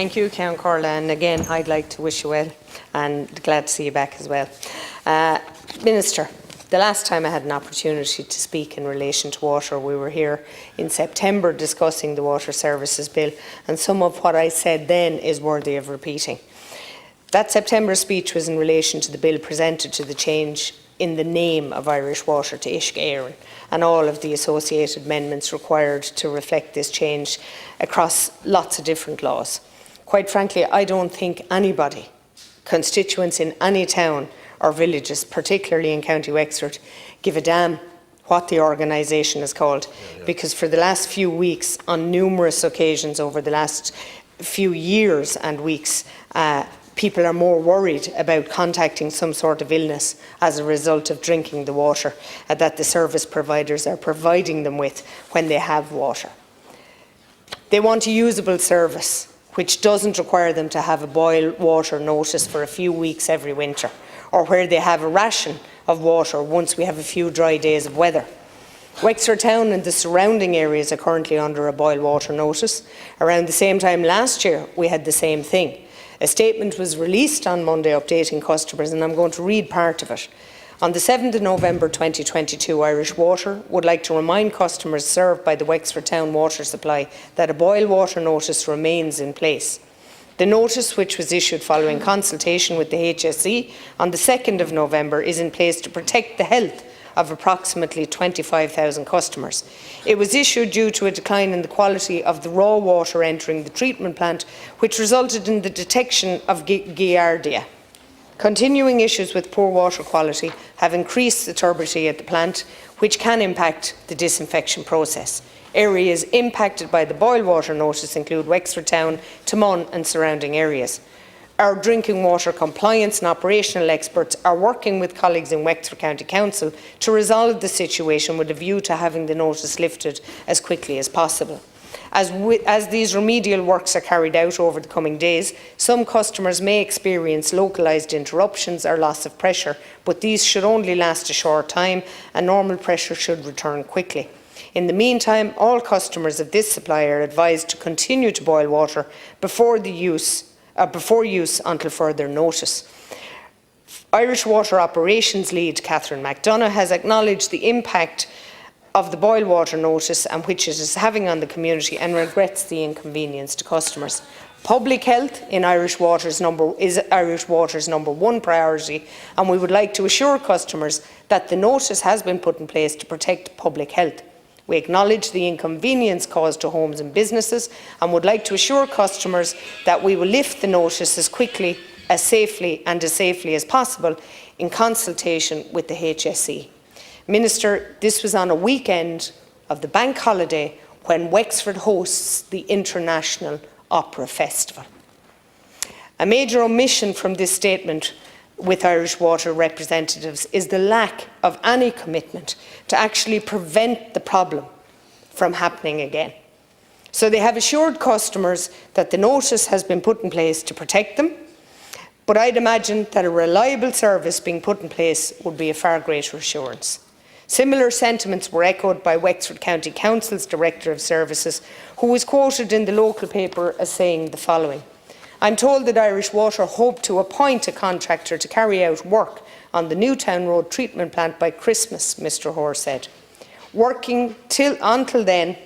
Thank you, Count Corla, and again I'd like to wish you well and glad to see you back as well. Minister, the last time I had an opportunity to speak in relation to water, we were here in September discussing the Water Services Bill, and some of what I said then is worthy of repeating. That September speech was in relation to the bill presented to the change in the name of Irish Water to Uisce Éireann and all of the associated amendments required to reflect this change across lots of different laws. Quite frankly, I don't think anybody, constituents in any town or villages, particularly in County Wexford, give a damn what the organisation is called, because for the last few weeks, on numerous occasions over the last few years and weeks, people are more worried about contacting some sort of illness as a result of drinking the water that the service providers are providing them with when they have water. They want a usable service which doesn't require them to have a boil water notice for a few weeks every winter, or where they have a ration of water once we have a few dry days of weather. Wexford Town and the surrounding areas are currently under a boil water notice. Around the same time last year, we had the same thing. A statement was released on Monday updating customers, and I'm going to read part of it. On the 7th of November 2022, Irish Water would like to remind customers served by the Wexford Town Water Supply that a boil water notice remains in place. The notice, which was issued following consultation with the HSE on the 2nd of November, is in place to protect the health of approximately 25,000 customers. It was issued due to a decline in the quality of the raw water entering the treatment plant, which resulted in the detection of Giardia. Continuing issues with poor water quality have increased the turbidity at the plant, which can impact the disinfection process. Areas impacted by the boil water notice include Wexford Town, Timon and surrounding areas. Our drinking water compliance and operational experts are working with colleagues in Wexford County Council to resolve the situation with a view to having the notice lifted as quickly as possible. As these remedial works are carried out over the coming days, some customers may experience localised interruptions or loss of pressure, but these should only last a short time and normal pressure should return quickly. In the meantime, all customers of this supply are advised to continue to boil water before use until further notice. Irish Water Operations Lead Catherine McDonagh has acknowledged the impact of the boil water notice and which it is having on the community, and regrets the inconvenience to customers. Public health is Irish Water's number one priority, and we would like to assure customers that the notice has been put in place to protect public health. We acknowledge the inconvenience caused to homes and businesses and would like to assure customers that we will lift the notice as quickly, as safely as possible in consultation with the HSE. Minister, this was on a weekend of the bank holiday when Wexford hosts the International Opera Festival. A major omission from this statement with Irish Water representatives is the lack of any commitment to actually prevent the problem from happening again. So they have assured customers that the notice has been put in place to protect them, but I'd imagine that a reliable service being put in place would be a far greater assurance. Similar sentiments were echoed by Wexford County Council's Director of Services, who was quoted in the local paper as saying the following: "I'm told that Irish Water hope to appoint a contractor to carry out work on the Newtown Road treatment plant by Christmas," Mr Hoare said. Until then,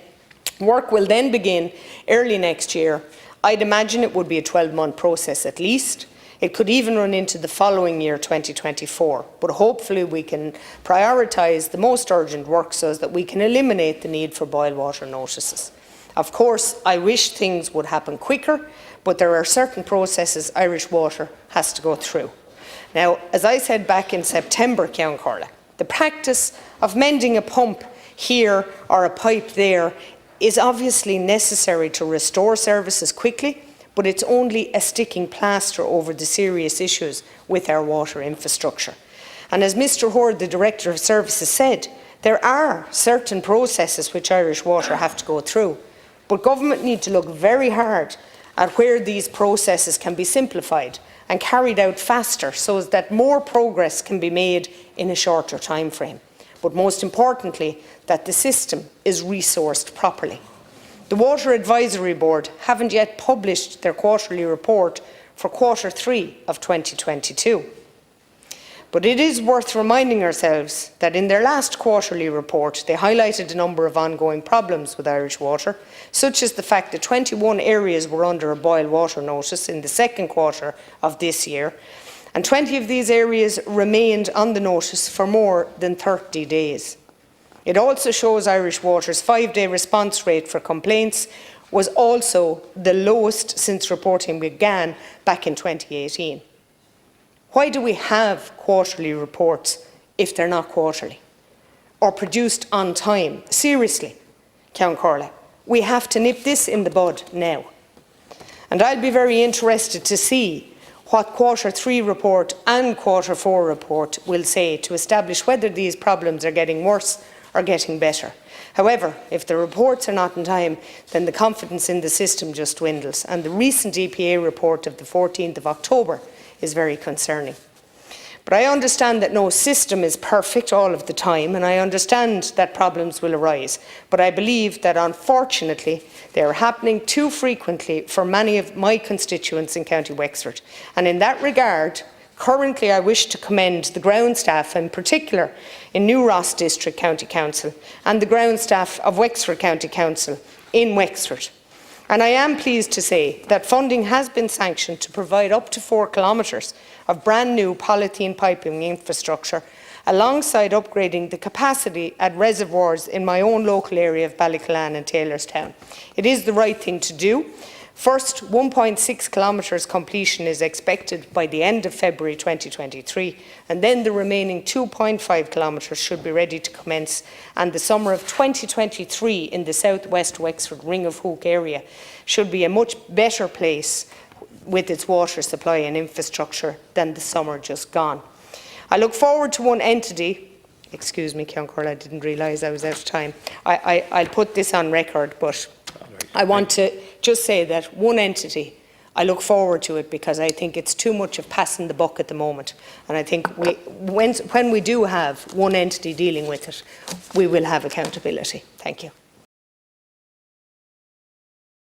work will then begin early next year. I'd imagine it would be a 12-month process at least. It could even run into the following year, 2024, but hopefully we can prioritise the most urgent work so that we can eliminate the need for boil water notices. Of course, I wish things would happen quicker, but there are certain processes Irish Water has to go through. Now, as I said back in September, Count Corla, the practice of mending a pump here or a pipe there is obviously necessary to restore services quickly, but it's only a sticking plaster over the serious issues with our water infrastructure. And as Mr Hoare, the Director of Services, said, there are certain processes which Irish Water have to go through, but government need to look very hard at where these processes can be simplified and carried out faster so that more progress can be made in a shorter time frame. But most importantly, that the system is resourced properly. The Water Advisory Board haven't yet published their quarterly report for Q3 of 2022. But it is worth reminding ourselves that in their last quarterly report, they highlighted a number of ongoing problems with Irish Water, such as the fact that 21 areas were under a boil water notice in the second quarter of this year, and 20 of these areas remained on the notice for more than 30 days. It also shows Irish Water's 5-day response rate for complaints was also the lowest since reporting began back in 2018. Why do we have quarterly reports if they're not quarterly or produced on time? Seriously, Count Corley, we have to nip this in the bud now. And I'll be very interested to see what Q3 report and Q4 report will say to establish whether these problems are getting worse or getting better. However, if the reports are not in time, then the confidence in the system just dwindles, and the recent EPA report of the 14th of October is very concerning. But I understand that no system is perfect all of the time, and I understand that problems will arise. But I believe that, unfortunately, they are happening too frequently for many of my constituents in County Wexford. And in that regard, currently I wish to commend the ground staff, in particular in New Ross District County Council, and the ground staff of Wexford County Council in Wexford. And I am pleased to say that funding has been sanctioned to provide up to 4 kilometres of brand new polythene piping infrastructure, alongside upgrading the capacity at reservoirs in my own local area of Ballycallan and Taylorstown. It is the right thing to do. First 1.6 kilometres completion is expected by the end of February 2023, and then the remaining 2.5 kilometres should be ready to commence, and the summer of 2023 in the southwest Wexford Ring of Hook area should be a much better place with its water supply and infrastructure than the summer just gone. I look forward to one entity. Excuse me, Count Corley, I didn't realise I was out of time. I'll put this on record, but I want to just say that one entity, I look forward to it because I think it's too much of passing the buck at the moment. And I think when we do have one entity dealing with it, we will have accountability. Thank you.